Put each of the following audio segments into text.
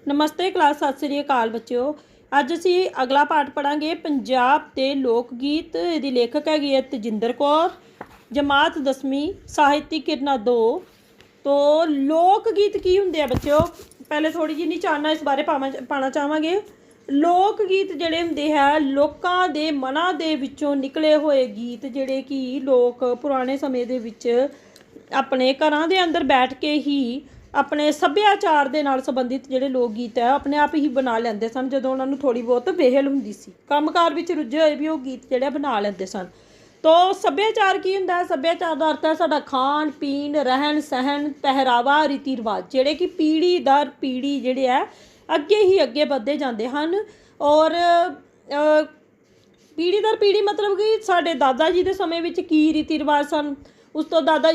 नमस्ते क्लास सत श्री अकाल बच्चों। अज असी अगला पाठ पढ़ांगे पंजाब के लोक गीत। इसकी लेखक हैगी है तजिंदर कौर, जमात 10वीं, साहित्यिक किरना 2। तो लोक गीत की होंगे है बच्चों, पहले थोड़ी जी निचाना इस बारे पाना चाहांगे। लोक गीत जिहड़े हुंदे है लोकां दे मनां दे विचों निकले होए गीत, जिहड़े कि लोक पुराने समय दे विच अपने घरां दे अंदर बैठ के ही अपने सभ्याचार दे नाल संबंधित जिहड़े लोक गीत है अपने आप ही बना लैंदे सन। जदों उन्हां नूं थोड़ी बहुत वेहल हुंदी सी, कंमकार विच रुझे होए भी वो गीत जिहड़े बना लैंदे सन। तो सभ्याचार की हुंदा है? सभ्याचार दा अर्थ है साडा खान पीन, रहन सहन, पहरावा, रीति रिवाज, जिहड़े कि पीढ़ी दर पीढ़ी जिहड़े है अगे ही अगे बढ़ते जाते हैं। और पीढ़ी दर पीढ़ी मतलब कि साडे दादा जी के समय विच की रीति रिवाज सन, उस तो दादा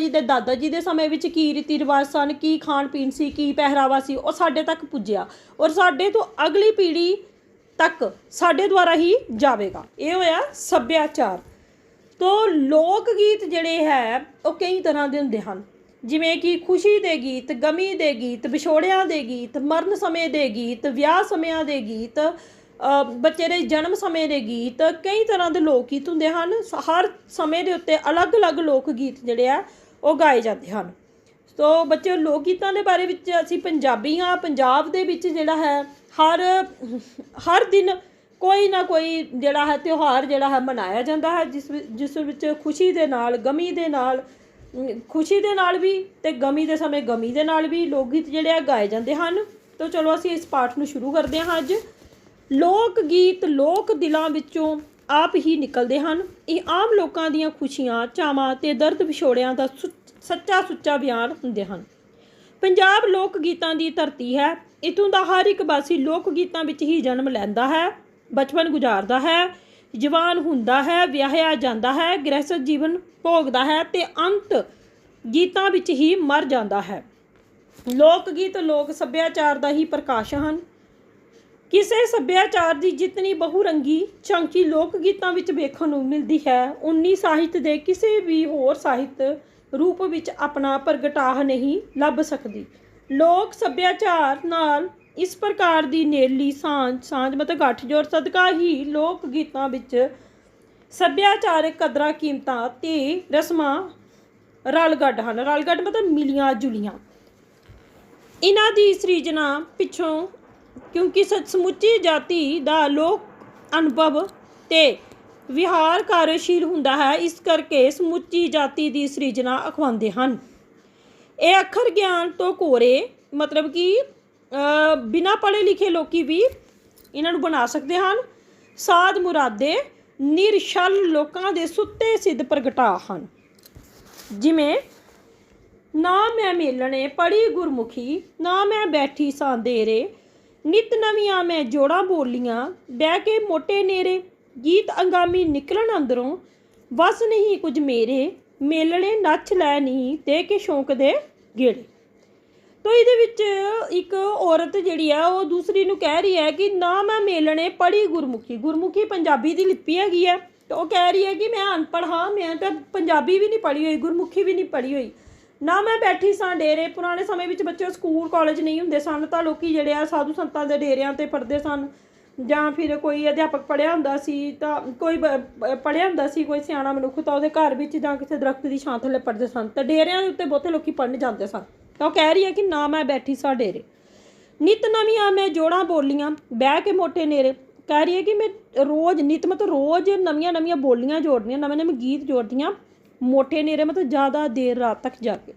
जी के समय विच की रीति रिवाज सन, की खाण पीन सी, की पहरावा सी, और साडे तक पुज्जिया और साडे तो अगली पीढ़ी तक साडे द्वारा ही जावेगा। ये होया सभ्याचार। तो लोक गीत जिहड़े है वो कई तरह के हुंदे हन, जिवें कि खुशी दे गीत, गमी दे गीत, विछोड़ियां दे गीत, मरण समय दे गीत, विआह समयां दे गीत, बच्चे के जन्म समय के गीत, कई तरह के लोक गीत होंदे हन। हर समय के उत्ते अलग अलग लोक गीत जिहड़े आ वो गाए जाते हैं। तो बच्चे लोक गीतों के बारे में असी पंजाबी हाँ, पंजाब दे विच जिहड़ा है हर दिन कोई ना कोई जिहड़ा है त्यौहार जिहड़ा है मनाया जाता है, जिस विच खुशी दे नाल, गमी दे नाल, खुशी दे नाल भी ते गमी दे समय गमी दे नाल भी लोक गीत जिहड़े गाए जाते हैं। तो चलो असी इस पाठ नूं शुरू करते हैं अज। लोक गीत लोक दिलों विचों आप ही निकलते हैं। ये आम लोगों दीयां खुशियां, चावां ते दर्द विछोड़ियां दा सच्चा सुच्चा बयान हुंदे हन। पंजाब लोक गीतां दी धरती है। इत्थों दा हर एक वासी लोक गीतां विच ही जन्म लैंदा है, बचपन गुजारदा है, जवान हुंदा है, विआहिया जांदा है, गृहस्थ जीवन भोगदा है ते अंत गीतां विच ही मर जांदा है। लोक गीत लोक सभ्याचार दा ही प्रकाश हन। किसी सभ्याचार की जितनी बहुरंगी झांकी लोक गीतों में वेखण नूं मिलती है, उन्नी साहित्य के किसी भी होर साहित्य रूप विच अपना प्रगटाह नहीं लभ सकती। लोक सभ्याचार नाल इस प्रकार की नेड़ली सांझ मतलब गठजोड़ सदका ही लोक गीतों विच सभ्याचारक कदरां कीमतां ते रस्मां रलगढ़ हैं। रलगढ़ मतलब मिलियां जुलियां। इन्हां दी सृजना पिछों क्योंकि समुची जाति का लोक अनुभव ते विहार कार्यशील हुंदा है, इस करके समुची जाति की सृजना अखवांदे हन। ये अखर ज्ञान तो कोरे मतलब कि बिना पढ़े लिखे लोग भी इन्हां नूं बना सकते हैं। साध मुरादे निरछल लोकां दे सुत्ते सिद्ध प्रगटा हन। जिमें ना मैं मेलने पढ़ी गुरमुखी, ना मैं बैठी सां देरे, नित नवियां मैं जोड़ा बोलियां, बह के मोटे नेरे, गीत अंगामी निकलन अंदरों, बस नहीं कुछ मेरे, मेलने नच लै नी दे के शौक दे गेड़े। तो ये एक औरत जिहड़ी है वो दूसरी नूं कह रही है कि ना मैं मेलने पढ़ी गुरमुखी, गुरमुखी पंजाबी की लिपि हैगी है, तो वो कह रही है कि मैं अनपढ़ हाँ, मैं तो पंजाबी भी नहीं पढ़ी हुई, गुरमुखी भी नहीं पढ़ी हुई। ना मैं बैठी सां डेरे, पुराने समय में बच्चों स्कूल कॉलेज नहीं होंदे सन, तो लोग जिहड़े आ साधु संतां दे डेरियां ते पढ़दे सन, जां फिर कोई अध्यापक पढ़िया हुंदा सी, तां कोई पढ़िया हुंदा सी कोई सियाणा मनुख, तां उहदे घर विच जां किसी दरख्त की छां थल्ले पढ़दे सन, तो डेरियां दे उत्ते बहुते लोग पढ़न जाते सन। तो कह रही है कि ना मैं बैठी सां डेरे, नित नवियां मैं जोड़ां बोलियां, बह के मोटे नेरे। कह रही है कि मैं रोज़ नित मतलब रोज़ नवियां नवियां बोलियां जोड़दियां, नवे नवे गीत जोड़दियां, मोटे नेरे मतलब ज़्यादा देर रात तक जाके।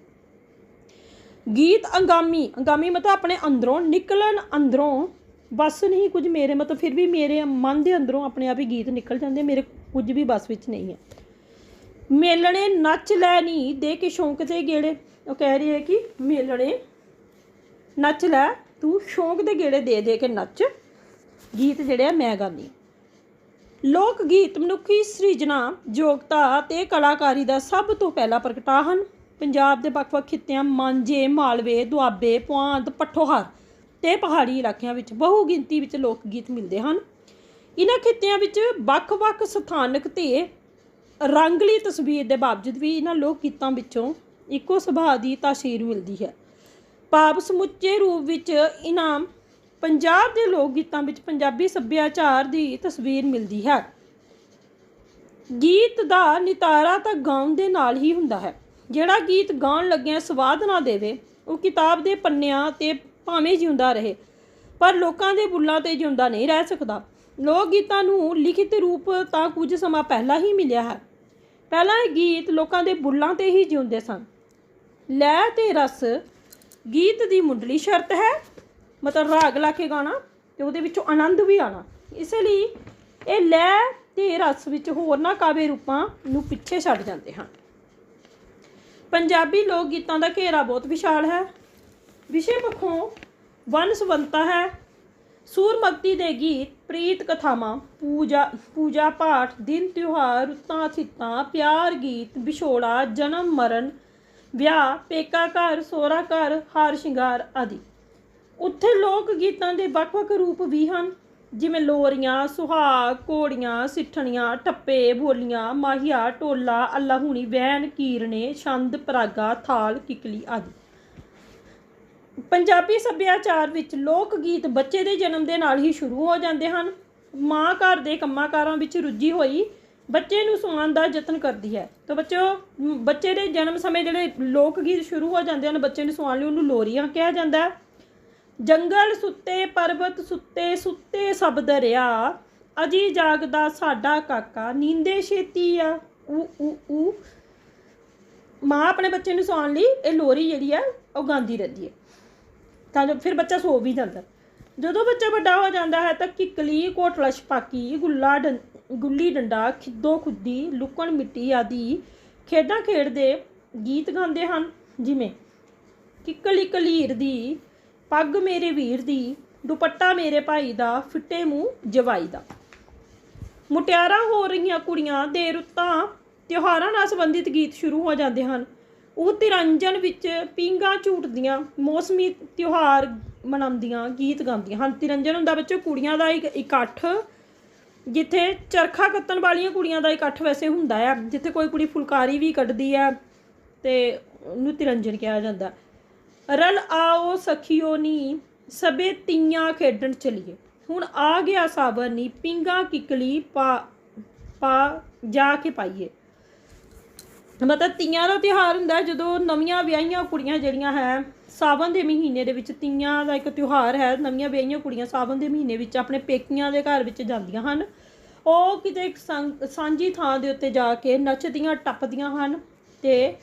गीत अंगामी, अंगामी मतलब अपने अंदरों, निकलन अंदरों, बस नहीं कुछ मेरे मतलब फिर भी मेरे मन के अंदरों अपने आप ही गीत निकल जाते, मेरे कुछ भी बस विच नहीं है। मेलने नच लै नी दे के शौक दे गेड़े, वो कह रही है कि मेलने नच लै तू शौक दे गेड़े दे दे के नच, गीत जिहड़े मैं गानी। लोक गीत मनुखी सृजना योगता ते कलाकारी का सब तो पहला प्रगटा हन। पंजाब के ਵੱਖ-ਵੱਖ खित्तियां मांझे, मालवे, दुआबे, पुआंध, पठोहर ते पहाड़ी इलाकों में बहु गिनती में लोक गीत मिलते हैं। इन्हां खित्तियां विच ਵੱਖ-ਵੱਖ स्थानक ते रंगली तस्वीर के बावजूद भी इन्हां लोक गीतों विचों इक्को सुभाਅ की तासीर मिलती है। भाव समुचे रूप विच इन्हां ਪੰਜਾਬ ਦੇ ਲੋਕ ਗੀਤਾਂ ਵਿੱਚ ਪੰਜਾਬੀ ਸੱਭਿਆਚਾਰ ਦੀ ਤਸਵੀਰ ਮਿਲਦੀ ਹੈ। ਗੀਤ ਦਾ ਨਿਤਾਰਾ ਤਾਂ ਗਾਉਣ ਦੇ ਨਾਲ ਹੀ ਹੁੰਦਾ ਹੈ। ਜਿਹੜਾ ਗੀਤ ਗਾਉਣ ਲੱਗਿਆਂ ਸਵਾਦ ਨਾ ਦੇਵੇ ਉਹ ਕਿਤਾਬ ਦੇ ਪੰਨਿਆਂ 'ਤੇ ਭਾਵੇਂ ਜਿਉਂਦਾ ਰਹੇ ਪਰ ਲੋਕਾਂ ਦੇ ਬੁੱਲਾਂ 'ਤੇ ਜਿਉਂਦਾ ਨਹੀਂ ਰਹਿ ਸਕਦਾ। ਲੋਕ ਗੀਤਾਂ ਨੂੰ ਲਿਖਿਤ ਰੂਪ ਤਾਂ ਕੁਝ ਸਮਾਂ ਪਹਿਲਾਂ ਹੀ ਮਿਲਿਆ ਹੈ। ਪਹਿਲਾਂ ਇਹ ਗੀਤ ਲੋਕਾਂ ਦੇ ਬੁੱਲਾਂ 'ਤੇ ਹੀ ਜਿਉਂਦੇ ਸਨ। ਲੈ ਤੇ ਰਸ ਗੀਤ ਦੀ ਮੁੱਢਲੀ ਸ਼ਰਤ ਹੈ, ਮਤਲਬ ਰਾਗ ਲਾ ਕੇ ਗਾਣਾ ਅਤੇ ਉਹਦੇ ਵਿੱਚੋਂ ਆਨੰਦ ਵੀ ਆਉਣਾ। ਇਸ ਲਈ ਇਹ ਲੈ ਤੇ ਰਸ ਵਿੱਚ ਹੋਰਨਾਂ ਕਾਵਿ ਰੂਪਾਂ ਨੂੰ ਪਿੱਛੇ ਛੱਡ ਜਾਂਦੇ ਹਨ। ਪੰਜਾਬੀ ਲੋਕ ਗੀਤਾਂ ਦਾ ਘੇਰਾ ਬਹੁਤ ਵਿਸ਼ਾਲ ਹੈ। ਵਿਸ਼ੇ ਪੱਖੋਂ ਵੰਨ-ਸੁਵੰਨਤਾ ਹੈ। ਸੂਰਮਗਤੀ ਦੇ ਗੀਤ, ਪ੍ਰੀਤ ਕਥਾਵਾਂ, ਪੂਜਾ ਪਾਠ, ਦਿਨ ਤਿਉਹਾਰ, ਰੁੱਤਾਂ ਥਿੱਤਾਂ, ਪਿਆਰ ਗੀਤ, ਵਿਛੋੜਾ, ਜਨਮ ਮਰਨ, ਵਿਆਹ, ਪੇਕਾ ਘਰ, ਸਹੁਰਾ ਘਰ, ਹਾਰ ਸ਼ਿੰਗਾਰ ਆਦਿ। ਉੱਥੇ ਲੋਕ ਗੀਤਾਂ ਦੇ ਵੱਖ-ਵੱਖ ਰੂਪ ਵੀ ਹਨ, ਜਿਵੇਂ ਲੋਰੀਆਂ, ਸੁਹਾਗ, ਘੋੜੀਆਂ, ਸਿੱਠਣੀਆਂ, ਠੱਪੇ, ਬੋਲੀਆਂ, ਮਾਹੀਆ, ਢੋਲਾ, ਅੱਲਾਹੂਣੀ, ਵੈਣ, ਕੀਰਨੇ, ਛੰਦ, ਪਰਾਗਾ, ਥਾਲ, ਕਿਕਲੀ ਆਦਿ। ਪੰਜਾਬੀ ਸੱਭਿਆਚਾਰ ਵਿੱਚ ਲੋਕ ਗੀਤ ਬੱਚੇ ਦੇ ਜਨਮ ਦੇ ਨਾਲ ਹੀ ਸ਼ੁਰੂ ਹੋ ਜਾਂਦੇ ਹਨ। ਮਾਂ ਘਰ ਦੇ ਕੰਮਾਂ ਕਾਰਾਂ ਵਿੱਚ ਰੁੱਝੀ ਹੋਈ ਬੱਚੇ ਨੂੰ ਸੁਆਉਣ ਦਾ ਯਤਨ ਕਰਦੀ ਹੈ। ਤਾਂ ਬੱਚੇ ਦੇ ਜਨਮ ਸਮੇਂ ਜਿਹੜੇ ਲੋਕ ਗੀਤ ਸ਼ੁਰੂ ਹੋ ਜਾਂਦੇ ਹਨ ਬੱਚੇ ਨੂੰ ਸੁਆਉਣ ਲਈ, ਉਹਨੂੰ ਲੋਰੀਆਂ ਕਿਹਾ ਜਾਂਦਾ ਹੈ। ਜੰਗਲ ਸੁੱਤੇ, ਪਰਬਤ ਸੁੱਤੇ, ਸੁੱਤੇ ਸਭ ਦਰਿਆ, ਅਜੀ ਜਾਗਦਾ ਸਾਡਾ ਕਾਕਾ, ਨੀਂਦੇ ਛੇਤੀ ਆ ਊ। ਮਾਂ ਆਪਣੇ ਬੱਚੇ ਨੂੰ ਸੁਆਉਣ ਲਈ ਇਹ ਲੋਰੀ ਜਿਹੜੀ ਹੈ ਉਹ ਗਾਉਂਦੀ ਰਹਿੰਦੀ ਹੈ ਤਾਂ ਜੋ ਫਿਰ ਬੱਚਾ ਸੋ ਵੀ ਜਾਂਦਾ। ਜਦੋਂ ਬੱਚਾ ਵੱਡਾ ਹੋ ਜਾਂਦਾ ਹੈ ਤਾਂ ਕਿੱਕਲੀ, ਕੋਟਲਾ ਛਪਾਕੀ, ਗੁੱਲੀ ਡੰਡਾ, ਖਿੱਦੋ ਖੁੱਦੀ, ਲੁਕਣ ਮਿੱਟੀ ਆਦਿ ਖੇਡਾਂ ਖੇਡਦੇ ਗੀਤ ਗਾਉਂਦੇ ਹਨ। ਜਿਵੇਂ ਕਿੱਕਲੀ ਕਲੀਰ ਦੀ, ਪੱਗ ਮੇਰੇ ਵੀਰ ਦੀ, ਦੁਪੱਟਾ ਮੇਰੇ ਭਾਈ ਦਾ, ਫਿੱਟੇ ਮੂੰਹ ਜਵਾਈ ਦਾ। ਮੁਟਿਆਰਾਂ ਹੋ ਰਹੀਆਂ ਕੁੜੀਆਂ ਦੇ ਰੁੱਤਾਂ ਤਿਉਹਾਰਾਂ ਨਾਲ ਸੰਬੰਧਿਤ ਗੀਤ ਸ਼ੁਰੂ ਹੋ ਜਾਂਦੇ ਹਨ। ਉਹ ਤਿਰੰਜਨ ਵਿੱਚ ਪੀਂਘਾਂ ਝੂਟਦੀਆਂ, ਮੌਸਮੀ ਤਿਉਹਾਰ ਮਨਾਉਂਦੀਆਂ ਗੀਤ ਗਾਉਂਦੀਆਂ ਹਨ। ਤਿਰੰਜਨ ਹੁੰਦਾ ਬੱਚੋ ਕੁੜੀਆਂ ਦਾ ਇੱਕ ਇਕੱਠ, ਜਿੱਥੇ ਚਰਖਾ ਕੱਤਣ ਵਾਲੀਆਂ ਕੁੜੀਆਂ ਦਾ ਇਕੱਠ ਵੈਸੇ ਹੁੰਦਾ ਹੈ, ਜਿੱਥੇ ਕੋਈ ਕੁੜੀ ਫੁਲਕਾਰੀ ਵੀ ਕੱਢਦੀ ਹੈ ਅਤੇ ਉਹਨੂੰ ਤਿਰੰਜਨ ਕਿਹਾ ਜਾਂਦਾ। ਰਲ ਆਓ ਸਖੀਓ ਨੀ, ਸਭੇ ਤੀਆਂ ਖੇਡਣ ਚਲੀਏ, ਹੁਣ ਆ ਗਿਆ ਸਾਵਣ ਨੀ, ਪੀਂਘਾਂ ਕਿੱਕਲੀ ਪਾ ਜਾ ਕੇ ਪਾਈਏ। ਮਤਲਬ ਤੀਆਂ ਦਾ ਤਿਉਹਾਰ ਹੁੰਦਾ ਜਦੋਂ ਨਵੀਆਂ ਵਿਆਹੀਆਂ ਕੁੜੀਆਂ ਜਿਹੜੀਆਂ ਹੈ ਸਾਵਣ ਦੇ ਮਹੀਨੇ ਦੇ ਵਿੱਚ, ਤੀਆਂ ਦਾ ਇੱਕ ਤਿਉਹਾਰ ਹੈ, ਨਵੀਆਂ ਵਿਆਹੀਆਂ ਕੁੜੀਆਂ ਸਾਵਣ ਦੇ ਮਹੀਨੇ ਵਿੱਚ ਆਪਣੇ ਪੇਕੀਆਂ ਦੇ ਘਰ ਵਿੱਚ ਜਾਂਦੀਆਂ ਹਨ। ਉਹ ਕਿਤੇ ਇੱਕ ਸਾਂਝੀ ਥਾਂ ਦੇ ਉੱਤੇ ਜਾ ਕੇ ਨੱਚਦੀਆਂ ਟੱਪਦੀਆਂ ਹਨ ਅਤੇ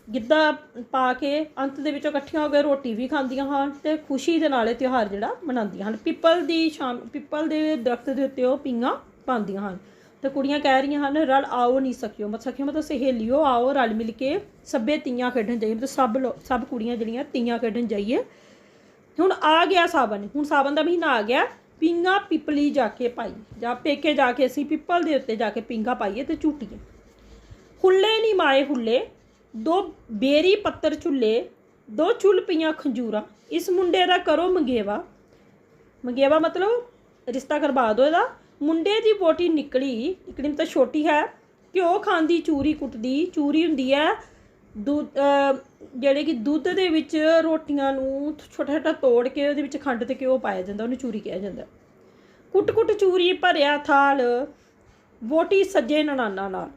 ਗਿੱਧਾ ਪਾ ਕੇ ਅੰਤ ਦੇ ਵਿੱਚੋਂ ਇਕੱਠੀਆਂ ਹੋ ਕੇ ਰੋਟੀ ਵੀ ਖਾਂਦੀਆਂ ਹਨ ਅਤੇ ਖੁਸ਼ੀ ਦੇ ਨਾਲ ਇਹ ਤਿਉਹਾਰ ਜਿਹੜਾ ਮਨਾਉਂਦੀਆਂ ਹਨ। ਪਿੱਪਲ ਦੇ ਦਰਖਤ ਦੇ ਉੱਤੇ ਉਹ ਪੀਂਘਾਂ ਪਾਉਂਦੀਆਂ ਹਨ ਅਤੇ ਕੁੜੀਆਂ ਕਹਿ ਰਹੀਆਂ ਹਨ ਰਲ ਆਓ ਨਹੀਂ ਸਖੀਓ, ਮਤਲਬ ਸਹੇਲੀਓ ਆਓ ਰਲ ਮਿਲ ਕੇ ਸਭੇ ਤੀਆਂ ਖੇਡਣ ਜਾਈਏ, ਮਤਲਬ ਸਭ ਕੁੜੀਆਂ ਜਿਹੜੀਆਂ ਤੀਆਂ ਖੇਡਣ ਜਾਈਏ। ਹੁਣ ਆ ਗਿਆ ਸਾਵਣ, ਹੁਣ ਸਾਵਣ ਦਾ ਮਹੀਨਾ ਆ ਗਿਆ, ਪੀਂਘਾਂ ਪਿੱਪਲੀ ਜਾ ਕੇ ਪਾਈ, ਜਾਂ ਪੇਕੇ ਜਾ ਕੇ ਅਸੀਂ ਪਿੱਪਲ ਦੇ ਉੱਤੇ ਜਾ ਕੇ ਪੀਂਘਾਂ ਪਾਈਏ ਅਤੇ ਝੂਟੀਏ। ਹੁੱਲੇ ਨਹੀਂ ਮਾਏ ਹੁੱਲੇ, ਦੋ ਬੇਰੀ ਪੱਤਰ ਝੁੱਲੇ, ਦੋ ਚੁੱਲ ਪਈਆਂ ਖੰਜੂਰਾਂ, ਇਸ ਮੁੰਡੇ ਦਾ ਕਰੋ ਮੰਗੇਵਾ। ਮੰਗੇਵਾ ਮਤਲਬ ਰਿਸ਼ਤਾ ਕਰਵਾ ਦਿਓ ਇਹਦਾ। ਮੁੰਡੇ ਦੀ ਵੋਟੀ ਨਿਕਲੀ ਤਾਂ ਛੋਟੀ ਹੈ, ਘਿਓ ਖਾਂਦੀ ਚੂਰੀ ਕੁੱਟਦੀ। ਚੂਰੀ ਹੁੰਦੀ ਹੈ ਜਿਹੜੇ ਕਿ ਦੁੱਧ ਦੇ ਵਿੱਚ ਰੋਟੀਆਂ ਨੂੰ ਛੋਟਾ ਛੋਟਾ ਤੋੜ ਕੇ ਉਹਦੇ ਵਿੱਚ ਖੰਡ ਅਤੇ ਘਿਓ ਪਾਇਆ ਜਾਂਦਾ, ਉਹਨੂੰ ਚੂਰੀ ਕਿਹਾ ਜਾਂਦਾ। ਕੁੱਟ ਕੁੱਟ ਚੂਰੀ ਭਰਿਆ ਥਾਲ, ਵੋਟੀ ਸੱਜੇ ਨਨਾਨਾ ਨਾਲ।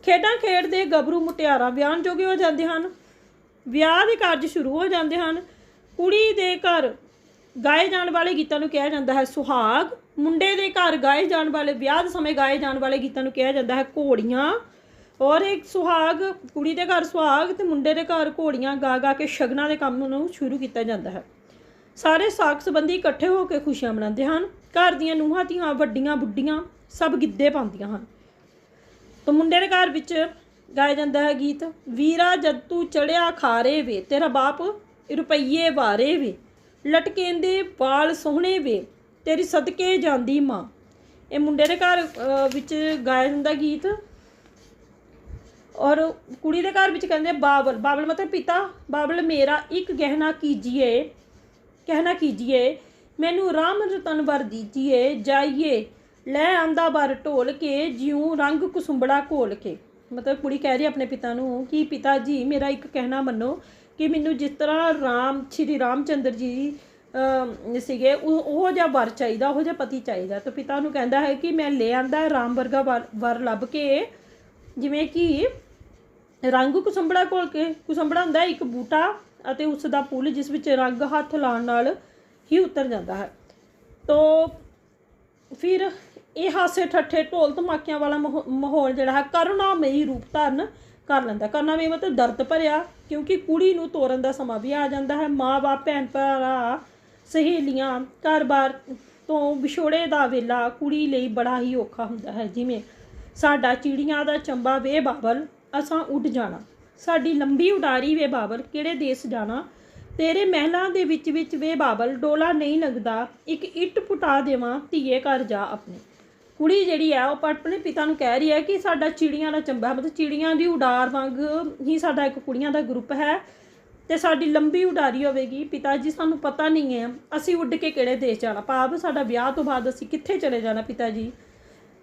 ਖੇਡਾਂ ਖੇਡਦੇ ਗੱਭਰੂ ਮੁਟਿਆਰਾਂ ਵਿਆਹਣ ਜੋਗੇ ਹੋ ਜਾਂਦੇ ਹਨ। ਵਿਆਹ ਦੇ ਕਾਰਜ ਸ਼ੁਰੂ ਹੋ ਜਾਂਦੇ ਹਨ। ਕੁੜੀ ਦੇ ਘਰ ਗਾਏ ਜਾਣ ਵਾਲੇ ਗੀਤਾਂ ਨੂੰ ਕਿਹਾ ਜਾਂਦਾ ਹੈ ਸੁਹਾਗ। ਮੁੰਡੇ ਦੇ ਘਰ ਗਾਏ ਜਾਣ ਵਾਲੇ, ਵਿਆਹ ਦੇ ਸਮੇਂ ਗਾਏ ਜਾਣ ਵਾਲੇ ਗੀਤਾਂ ਨੂੰ ਕਿਹਾ ਜਾਂਦਾ ਹੈ ਘੋੜੀਆਂ। ਔਰ ਇੱਕ ਸੁਹਾਗ, ਕੁੜੀ ਦੇ ਘਰ ਸੁਹਾਗ ਅਤੇ ਮੁੰਡੇ ਦੇ ਘਰ ਘੋੜੀਆਂ ਗਾ ਗਾ ਕੇ ਸ਼ਗਨਾਂ ਦੇ ਕੰਮ ਨੂੰ ਸ਼ੁਰੂ ਕੀਤਾ ਜਾਂਦਾ ਹੈ। ਸਾਰੇ ਸਾਕ ਸੰਬੰਧੀ ਇਕੱਠੇ ਹੋ ਕੇ ਖੁਸ਼ੀਆਂ ਮਨਾਉਂਦੇ ਹਨ। ਘਰ ਦੀਆਂ ਨੂੰਹਾਂ ਧੀਆਂ, ਵੱਡੀਆਂ ਬੁੱਢੀਆਂ ਸਭ ਗਿੱਧੇ ਪਾਉਂਦੀਆਂ ਹਨ। ਤਾਂ ਮੁੰਡੇ ਦੇ ਘਰ ਵਿੱਚ ਗਾਇਆ ਜਾਂਦਾ ਹੈ ਗੀਤ, ਵੀਰਾ ਜਦ ਤੂੰ ਚੜਿਆ ਖਾਰੇ ਵੇ, ਤੇਰਾ ਬਾਪ ਰੁਪਈਏ ਵਾਰੇ ਵੇ, ਲਟਕੇਂਦੇ ਵਾਲ ਸੋਹਣੇ ਵੇ, ਤੇਰੀ ਸਦਕੇ ਜਾਂਦੀ ਮਾਂ। ਇਹ ਮੁੰਡੇ ਦੇ ਘਰ ਵਿੱਚ ਗਾਇਆ ਜਾਂਦਾ ਗੀਤ। ਔਰ ਕੁੜੀ ਦੇ ਘਰ ਵਿੱਚ ਕਹਿੰਦੇ ਬਾਬਲ, ਬਾਬਲ ਮਤਲਬ ਪਿਤਾ। ਬਾਬਲ ਮੇਰਾ ਇੱਕ ਕਹਿਣਾ ਕੀਜੀਏ, ਮੈਨੂੰ ਰਾਮ ਰਤਨ ਵਰ ਦੀਜੀਏ, ਜਾਈਏ ਲੈ ਆਂਦਾ ਬਰ ਢੋਲ ਕੇ, ਜਿਉਂ ਰੰਗ ਕੁਸੁੰਬੜਾ ਘੋਲ ਕੇ। ਮਤਲਬ ਕੁੜੀ ਕਹਿ ਰਹੀ ਆਪਣੇ ਪਿਤਾ ਨੂੰ ਕਿ ਪਿਤਾ ਜੀ ਮੇਰਾ ਇੱਕ ਕਹਿਣਾ ਮੰਨੋ ਕਿ ਮੈਨੂੰ ਜਿਸ ਤਰ੍ਹਾਂ ਸ਼੍ਰੀ ਰਾਮ ਚੰਦਰ ਜੀ ਸੀਗੇ ਉਹ ਜਿਹਾ ਵਰ ਚਾਹੀਦਾ, ਉਹ ਜਿਹਾ ਪਤੀ ਚਾਹੀਦਾ। ਤਾਂ ਪਿਤਾ ਨੂੰ ਕਹਿੰਦਾ ਹੈ ਕਿ ਮੈਂ ਲੈ ਆਂਦਾ ਰਾਮ ਵਰਗਾ ਵਰ ਲੱਭ ਕੇ, ਜਿਵੇਂ ਕਿ ਰੰਗ ਕੁਸੰਬੜਾ ਘੋਲ ਕੇ, ਕੁਸੰਬੜਾ ਹੁੰਦਾ ਇੱਕ ਬੂਟਾ ਅਤੇ ਉਸ ਦਾ ਫੁੱਲ ਜਿਸ ਵਿੱਚ ਰੰਗ ਹੱਥ ਲਾਉਣ ਨਾਲ ਹੀ ਉਤਰ ਜਾਂਦਾ ਹੈ। ਤੋ ਫਿਰ ਇਹ ਹਾਸੇ ਠੱਠੇ ਢੋਲ ਧਮਾਕਿਆਂ ਵਾਲਾ ਮਾਹੌਲ ਜਿਹੜਾ ਹੈ ਕਰੁਣਾਮਈ ਰੂਪ ਧਾਰਨ ਕਰ ਲੈਂਦਾ। ਕਰੁਣਾਮਈ ਮਤਲਬ ਦਰਦ ਭਰਿਆ, ਕਿਉਂਕਿ ਕੁੜੀ ਨੂੰ ਤੋਰਨ ਦਾ ਸਮਾਂ ਵੀ ਆ ਜਾਂਦਾ ਹੈ। ਮਾਂ ਬਾਪ, ਭੈਣ ਭਰਾ, ਸਹੇਲੀਆਂ, ਘਰ-ਬਾਰ ਤੋਂ ਵਿਛੋੜੇ ਦਾ ਵੇਲਾ ਕੁੜੀ ਲਈ ਬੜਾ ਹੀ ਔਖਾ ਹੁੰਦਾ ਹੈ। ਜਿਵੇਂ ਸਾਡਾ ਚਿੜੀਆਂ ਦਾ ਚੰਬਾ ਵੇ ਬਾਬਲ, ਅਸਾਂ ਉੱਡ ਜਾਣਾ, ਸਾਡੀ ਲੰਬੀ ਉਡਾਰੀ ਵੇ ਬਾਬਲ, ਕਿਹੜੇ ਦੇਸ ਜਾਣਾ, ਤੇਰੇ ਮਹਿਲਾਂ ਦੇ ਵਿੱਚ ਵੇ ਬਾਬਲ, ਡੋਲਾ ਨਹੀਂ ਲੱਗਦਾ, ਇੱਕ ਇੱਟ ਪੁਟਾ ਦੇਵਾਂ, ਧੀਏ ਘਰ ਜਾ ਆਪਣੇ। ਕੁੜੀ ਜਿਹੜੀ ਹੈ ਉਹ ਆਪਣੇ ਪਿਤਾ ਨੂੰ ਕਹਿ ਰਹੀ ਹੈ ਕਿ ਸਾਡਾ ਚਿੜੀਆਂ ਦਾ ਚੰਬਾ ਹੈ, ਮਤਲਬ ਚਿੜੀਆਂ ਦੀ ਉਡਾਰ ਵਾਂਗ ਹੀ ਸਾਡਾ ਇੱਕ ਕੁੜੀਆਂ ਦਾ ਗਰੁੱਪ ਹੈ ਅਤੇ ਸਾਡੀ ਲੰਬੀ ਉਡਾਰੀ ਹੋਵੇਗੀ। ਪਿਤਾ ਜੀ ਸਾਨੂੰ ਪਤਾ ਨਹੀਂ ਹੈ ਅਸੀਂ ਉੱਡ ਕੇ ਕਿਹੜੇ ਦੇਸ਼ ਜਾਣਾ, ਭਾਵ ਸਾਡਾ ਵਿਆਹ ਤੋਂ ਬਾਅਦ ਅਸੀਂ ਕਿੱਥੇ ਚਲੇ ਜਾਣਾ ਪਿਤਾ ਜੀ,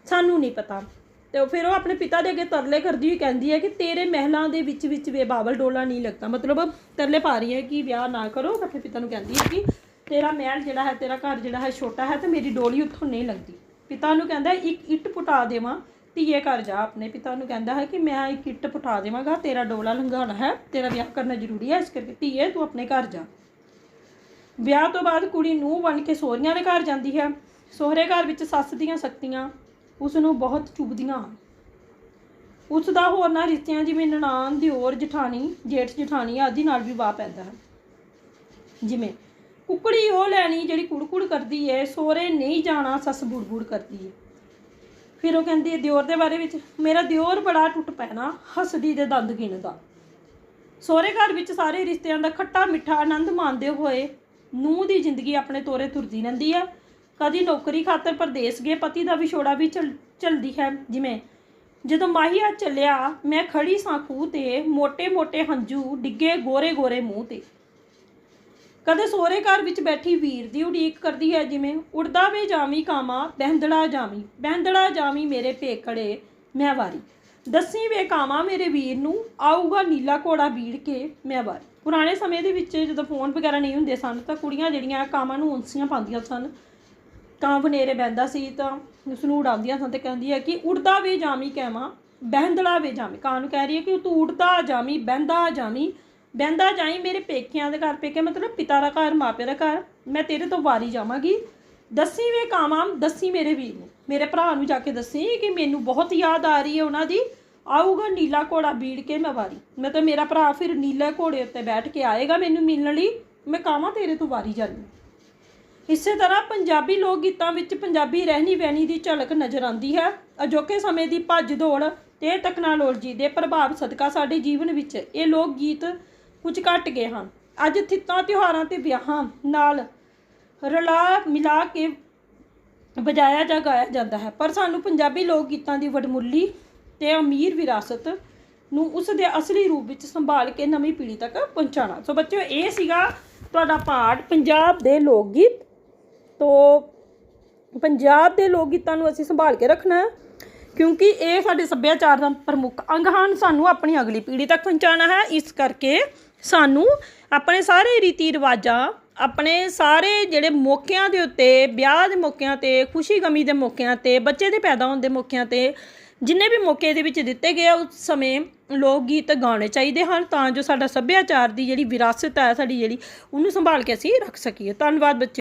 ਸਾਨੂੰ ਨਹੀਂ ਪਤਾ। ਅਤੇ ਫਿਰ ਉਹ ਆਪਣੇ ਪਿਤਾ ਦੇ ਅੱਗੇ ਤਰਲੇ ਕਰਦੀ ਹੋਈ ਕਹਿੰਦੀ ਹੈ ਕਿ ਤੇਰੇ ਮਹਿਲਾਂ ਦੇ ਵਿੱਚ ਵੇ ਬਾਬਲ, ਡੋਲਾ ਨਹੀਂ ਲੱਗਦਾ, ਮਤਲਬ ਤਰਲੇ ਪਾ ਰਹੀ ਹੈ ਕਿ ਵਿਆਹ ਨਾ ਕਰੋ। ਆਪਣੇ ਪਿਤਾ ਨੂੰ ਕਹਿੰਦੀ ਹੈ ਕਿ ਤੇਰਾ ਮਹਿਲ ਜਿਹੜਾ ਹੈ, ਤੇਰਾ ਘਰ ਜਿਹੜਾ ਹੈ ਛੋਟਾ ਹੈ ਅਤੇ ਮੇਰੀ ਡੋਲੀ ਉੱਥੋਂ ਨਹੀਂ ਲੱਗਦੀ। ਪਿਤਾ ਨੂੰ ਕਹਿੰਦਾ ਇੱਕ ਇੱਟ ਪੁਟਾ ਦੇਵਾਂ, ਧੀਏ ਘਰ ਜਾ ਆਪਣੇ। ਪਿਤਾ ਨੂੰ ਕਹਿੰਦਾ ਹੈ ਕਿ ਮੈਂ ਇੱਕ ਇੱਟ ਪੁਟਾ ਦੇਵਾਂਗਾ, ਤੇਰਾ ਡੋਲਾ ਲੰਘਾਉਣਾ ਹੈ, ਤੇਰਾ ਵਿਆਹ ਕਰਨਾ ਜ਼ਰੂਰੀ ਹੈ, ਇਸ ਕਰਕੇ ਧੀਏ ਤੂੰ ਆਪਣੇ ਘਰ ਜਾ। ਵਿਆਹ ਤੋਂ ਬਾਅਦ ਕੁੜੀ ਨੂੰਹ ਬਣ ਕੇ ਸਹੁਰਿਆਂ ਦੇ ਘਰ ਜਾਂਦੀ ਹੈ। ਸਹੁਰੇ ਘਰ ਵਿੱਚ ਸੱਸ ਦੀਆਂ ਸ਼ਕਤੀਆਂ ਉਸ ਨੂੰ ਬਹੁਤ ਚੁਭਦੀਆਂ ਹਨ। ਉਸ ਦਾ ਹੋਰਨਾਂ ਰਿਸ਼ਤਿਆਂ ਜਿਵੇਂ ਨਨਾਣ, ਦਿਓਰ, ਜਠਾਣੀ, ਜੇਠ ਜਠਾਣੀ ਆਦਿ ਨਾਲ ਵੀ ਵਾਹ ਪੈਂਦਾ ਹੈ। ਜਿਵੇਂ ਕੁਕੜੀ ਉਹ ਲੈਣੀ ਜਿਹੜੀ ਕੁੜ ਕਰਦੀ ਹੈ, ਸਹੁਰੇ ਨਹੀਂ ਜਾਣਾ ਸੱਸ ਬੁੜ ਕਰਦੀ ਹੈ। ਫਿਰ ਉਹ ਕਹਿੰਦੀ ਹੈ ਦਿਓਰ ਦੇ ਬਾਰੇ ਵਿੱਚ, ਮੇਰਾ ਦਿਓਰ ਬੜਾ ਟੁੱਟ ਪੈਣਾ, ਹੱਸਦੀ ਦੇ ਦੰਦ ਗਿਣਦਾ। ਸਹੁਰੇ ਘਰ ਵਿੱਚ ਸਾਰੇ ਰਿਸ਼ਤਿਆਂ ਦਾ ਖੱਟਾ ਮਿੱਠਾ ਆਨੰਦ ਮਾਣਦੇ ਹੋਏ ਨੂੰਹ ਦੀ ਜ਼ਿੰਦਗੀ ਆਪਣੇ ਤੋਰੇ ਤੁਰਦੀ ਰਹਿੰਦੀ ਹੈ। ਕਦੀ ਨੌਕਰੀ ਖਾਤਰ ਪ੍ਰਦੇਸ ਗਏ ਪਤੀ ਦਾ ਵਿਛੋੜਾ ਵੀ ਚੱਲਦੀ ਹੈ। ਜਿਵੇਂ ਜਦੋਂ ਮਾਹੀਆ ਚੱਲਿਆ ਮੈਂ ਖੜੀ ਸਾਂ ਖੂਹ 'ਤੇ, ਮੋਟੇ ਹੰਝੂ ਡਿੱਗੇ ਗੋਰੇ ਮੂੰਹ 'ਤੇ। ਕਦੇ ਸਹੁਰੇ ਘਰ ਵਿੱਚ ਬੈਠੀ ਵੀਰ ਦੀ ਉਡੀਕ ਕਰਦੀ ਹੈ। ਜਿਵੇਂ ਉੜਦਾ ਵੇ ਜਾਵੀਂ ਕਾਮਾ, ਬਹਿੰਦੜਾ ਜਾਵੀਂ ਮੇਰੇ ਭੇਖੜੇ ਮੈਂ ਵਾਰੀ, ਦੱਸੀ ਵੇ ਕਾਮਾ ਮੇਰੇ ਵੀਰ ਨੂੰ, ਆਊਗਾ ਨੀਲਾ ਘੋੜਾ ਬੀੜ ਕੇ ਮੈਂ ਵਾਰੀ। ਪੁਰਾਣੇ ਸਮੇਂ ਦੇ ਵਿੱਚ ਜਦੋਂ ਫੋਨ ਵਗੈਰਾ ਨਹੀਂ ਹੁੰਦੇ ਸਨ ਤਾਂ ਕੁੜੀਆਂ ਜਿਹੜੀਆਂ ਕਾਮਾਂ ਨੂੰ ਉਨਸੀਆਂ ਪਾਉਂਦੀਆਂ ਸਨ। ਕਾਂ ਬਨੇਰੇ ਬਹਿੰਦਾ ਸੀ ਤਾਂ ਉਸ ਨੂੰ ਉਡਾਉਂਦੀਆਂ ਸਨ ਅਤੇ ਕਹਿੰਦੀ ਹੈ ਕਿ ਉੜਦਾ ਵੇ ਜਾਵੀਂ ਕਹਿਵਾਂ, ਬਹਿੰਦੜਾ ਵੇ ਜਾਵੀਂ। ਕਾਂ ਨੂੰ ਕਹਿ ਰਹੀ ਹੈ ਕਿ ਤੂੰ ਉੜਦਾ ਜਾਵੀਂ, ਬਹਿੰਦਾ ਜਾਈਂ ਮੇਰੇ ਪੇਕਿਆਂ ਦੇ ਘਰ, ਪੇਕੇ ਮਤਲਬ ਪਿਤਾ ਦਾ ਘਰ, ਮਾਪਿਆਂ ਦਾ ਘਰ, ਮੈਂ ਤੇਰੇ ਤੋਂ ਵਾਰੀ ਜਾਵਾਂਗੀ। ਦੱਸੀ ਵੇ ਕਾਮਾਂ, ਦੱਸੀ ਮੇਰੇ ਵੀਰ ਨੂੰ, ਮੇਰੇ ਭਰਾ ਨੂੰ ਜਾ ਕੇ ਦੱਸੀ ਕਿ ਮੈਨੂੰ ਬਹੁਤ ਯਾਦ ਆ ਰਹੀ ਹੈ ਉਹਨਾਂ ਦੀ, ਆਊਗਾ ਨੀਲਾ ਘੋੜਾ ਬੀੜ ਕੇ ਮੈਂ ਵਾਰੀ, ਮਤਲਬ ਮੇਰਾ ਭਰਾ ਫਿਰ ਨੀਲੇ ਘੋੜੇ ਉੱਤੇ ਬੈਠ ਕੇ ਆਏਗਾ ਮੈਨੂੰ ਮਿਲਣ ਲਈ, ਮੈਂ ਕਾਵਾਂ ਤੇਰੇ ਤੋਂ ਵਾਰੀ ਜਾਂਦੀ। ਇਸੇ ਤਰ੍ਹਾਂ ਪੰਜਾਬੀ ਲੋਕ ਗੀਤਾਂ ਵਿੱਚ ਪੰਜਾਬੀ ਰਹਿਣੀ ਬਹਿਣੀ ਦੀ ਝਲਕ ਨਜ਼ਰ ਆਉਂਦੀ ਹੈ। ਅਜੋਕੇ ਸਮੇਂ ਦੀ ਭੱਜ ਦੌੜ ਅਤੇ ਟੈਕਨੋਲੋਜੀ ਦੇ ਪ੍ਰਭਾਵ ਸਦਕਾ ਸਾਡੇ ਜੀਵਨ ਵਿੱਚ ਇਹ ਲੋਕ ਗੀਤ ਕੁਝ ਘੱਟ ਗਏ ਹਨ। ਅੱਜ ਥਿੱਤਾਂ ਤਿਉਹਾਰਾਂ ਅਤੇ ਵਿਆਹਾਂ ਨਾਲ ਰਲਾ ਮਿਲਾ ਕੇ ਵਜਾਇਆ ਜਾਂ ਗਾਇਆ ਜਾਂਦਾ ਹੈ, ਪਰ ਸਾਨੂੰ ਪੰਜਾਬੀ ਲੋਕ ਗੀਤਾਂ ਦੀ ਵਡਮੁੱਲੀ ਅਤੇ ਅਮੀਰ ਵਿਰਾਸਤ ਨੂੰ ਉਸ ਦੇ ਅਸਲੀ ਰੂਪ ਵਿੱਚ ਸੰਭਾਲ ਕੇ ਨਵੀਂ ਪੀੜ੍ਹੀ ਤੱਕ ਪਹੁੰਚਾਉਣਾ। ਸੋ ਬੱਚਿਓ, ਇਹ ਸੀਗਾ ਤੁਹਾਡਾ ਪਾਠ ਪੰਜਾਬ ਦੇ ਲੋਕ ਗੀਤ। ਤੋ ਪੰਜਾਬ ਦੇ ਲੋਕ ਗੀਤਾਂ ਨੂੰ ਅਸੀਂ ਸੰਭਾਲ ਕੇ ਰੱਖਣਾ, ਕਿਉਂਕਿ ਇਹ ਸਾਡੇ ਸੱਭਿਆਚਾਰ ਦਾ ਪ੍ਰਮੁੱਖ ਅੰਗ ਹਨ। ਸਾਨੂੰ ਆਪਣੀ ਅਗਲੀ ਪੀੜ੍ਹੀ ਤੱਕ ਪਹੁੰਚਾਉਣਾ ਹੈ, ਇਸ ਕਰਕੇ ਸਾਨੂੰ ਆਪਣੇ ਸਾਰੇ ਰੀਤੀ ਰਿਵਾਜਾਂ, ਆਪਣੇ ਸਾਰੇ ਜਿਹੜੇ ਮੌਕਿਆਂ ਦੇ ਉੱਤੇ, ਵਿਆਹ ਦੇ ਮੌਕਿਆਂ 'ਤੇ, ਖੁਸ਼ੀ ਗਮੀ ਦੇ ਮੌਕਿਆਂ 'ਤੇ, ਬੱਚੇ ਦੇ ਪੈਦਾ ਹੋਣ ਦੇ ਮੌਕਿਆਂ 'ਤੇ, ਜਿੰਨੇ ਵੀ ਮੌਕੇ ਦੇ ਵਿੱਚ ਦਿੱਤੇ ਗਏ ਉਸ ਸਮੇਂ ਲੋਕ ਗੀਤ ਗਾਉਣੇ ਚਾਹੀਦੇ ਹਨ, ਤਾਂ ਜੋ ਸਾਡਾ ਸੱਭਿਆਚਾਰ ਦੀ ਜਿਹੜੀ ਵਿਰਾਸਤ ਹੈ ਸਾਡੀ ਜਿਹੜੀ, ਉਹਨੂੰ ਸੰਭਾਲ ਕੇ ਅਸੀਂ ਰੱਖ ਸਕੀਏ। ਧੰਨਵਾਦ ਬੱਚੇ।